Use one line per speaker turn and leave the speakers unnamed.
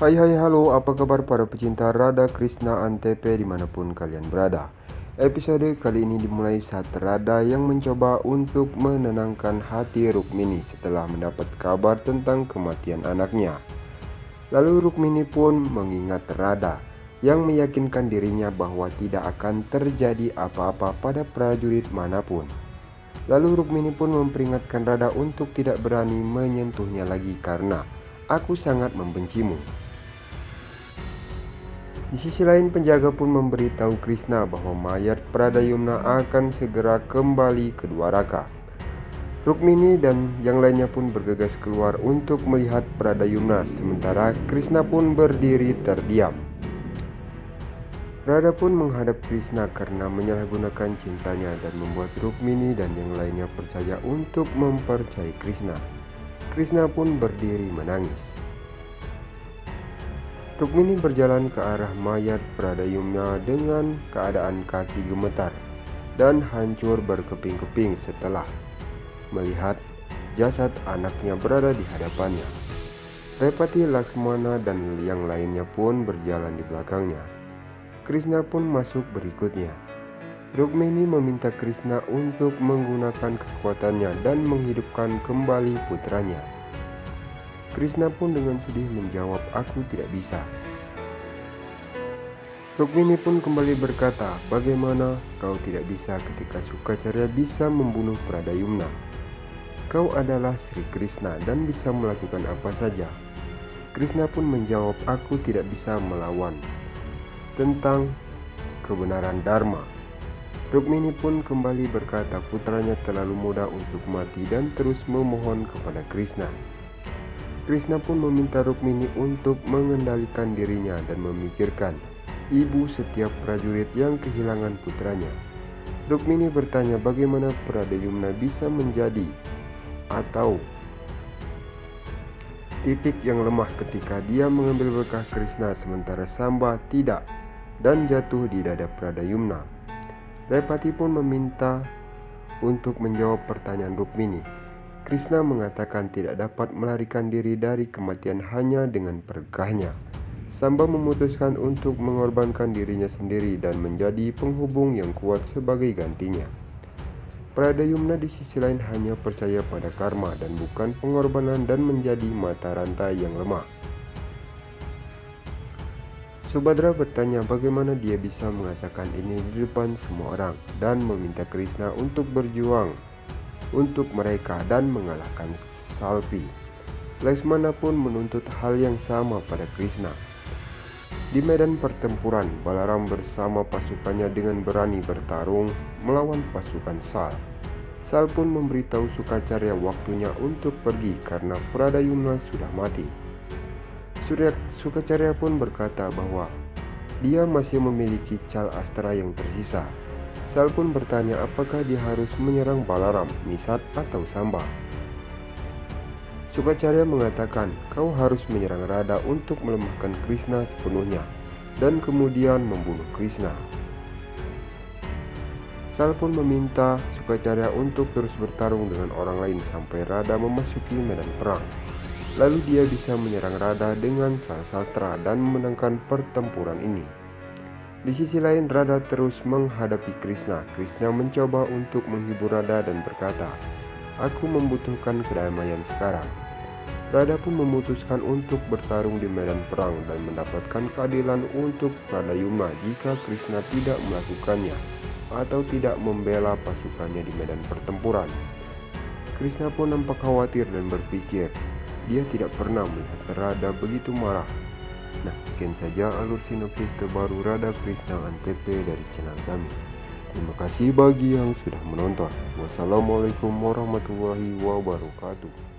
Hai hai halo, apa kabar para pecinta Radha Krishna Antp dimanapun kalian berada. Episode kali ini dimulai saat Radha yang mencoba untuk menenangkan hati Rukmini setelah mendapat kabar tentang kematian anaknya. Lalu Rukmini pun mengingat Radha yang meyakinkan dirinya bahwa tidak akan terjadi apa-apa pada prajurit manapun. Lalu Rukmini pun memperingatkan Radha untuk tidak berani menyentuhnya lagi karena aku sangat membencimu. Di sisi lain, penjaga pun memberitahu Krishna bahwa mayat Pradayumna akan segera kembali ke Dwaraka. Rukmini dan yang lainnya pun bergegas keluar untuk melihat Pradayumna, sementara Krishna pun berdiri terdiam. Radha pun menghadap Krishna karena menyalahgunakan cintanya dan membuat Rukmini dan yang lainnya percaya untuk mempercayai Krishna. Krishna pun berdiri menangis. Rukmini berjalan ke arah mayat Pradayumna dengan keadaan kaki gemetar dan hancur berkeping-keping setelah melihat jasad anaknya berada di hadapannya. Repati, Laksmana dan yang lainnya pun berjalan di belakangnya. Krishna pun masuk berikutnya. Rukmini meminta Krishna untuk menggunakan kekuatannya dan menghidupkan kembali putranya. Krishna pun dengan sedih menjawab, "Aku tidak bisa." Rukmini pun kembali berkata, "Bagaimana kau tidak bisa ketika Sukacarya bisa membunuh Pradayumna? Kau adalah Sri Krishna dan bisa melakukan apa saja." Krishna pun menjawab, "Aku tidak bisa melawan tentang kebenaran Dharma." Rukmini pun kembali berkata putranya terlalu muda untuk mati dan terus memohon kepada Krishna. Krishna pun meminta Rukmini untuk mengendalikan dirinya dan memikirkan ibu setiap prajurit yang kehilangan putranya. Rukmini bertanya bagaimana Pradayumna bisa menjadi atau titik yang lemah ketika dia mengambil berkah Krishna sementara Samba tidak dan jatuh di dada Pradayumna. Repati pun meminta untuk menjawab pertanyaan Rukmini. Krishna mengatakan tidak dapat melarikan diri dari kematian hanya dengan berkahnya. Samba memutuskan untuk mengorbankan dirinya sendiri dan menjadi penghubung yang kuat sebagai gantinya. Pradayumna di sisi lain hanya percaya pada karma dan bukan pengorbanan dan menjadi mata rantai yang lemah. Subhadra bertanya bagaimana dia bisa mengatakan ini di depan semua orang dan meminta Krishna untuk berjuang untuk mereka dan mengalahkan Salpi. Laksmana pun menuntut hal yang sama pada Krishna. Di medan pertempuran, Balaram bersama pasukannya dengan berani bertarung melawan pasukan Sal. Sal pun memberitahu Sukacarya waktunya untuk pergi karena Pradayumna sudah mati. Sukacarya pun berkata bahwa dia masih memiliki cal astra yang tersisa. Sal pun bertanya apakah dia harus menyerang Balaram, Nisat atau Samba. Sukacarya mengatakan kau harus menyerang Radha untuk melemahkan Krishna sepenuhnya dan kemudian membunuh Krishna. Sal pun meminta Sukacarya untuk terus bertarung dengan orang lain sampai Radha memasuki medan perang. Lalu dia bisa menyerang Radha dengan cal sastra dan memenangkan pertempuran ini. Di sisi lain, Radha terus menghadapi Krishna. Krishna mencoba untuk menghibur Radha dan berkata, "Aku membutuhkan kedamaian sekarang." Radha pun memutuskan untuk bertarung di medan perang dan mendapatkan keadilan untuk Pradayumna jika Krishna tidak melakukannya atau tidak membela pasukannya di medan pertempuran. Krishna pun nampak khawatir dan berpikir dia tidak pernah melihat Radha begitu marah. Nah, sekian saja alur sinopsis terbaru Radha Krishna Antp dari channel kami. Terima kasih bagi yang sudah menonton. Wassalamualaikum warahmatullahi wabarakatuh.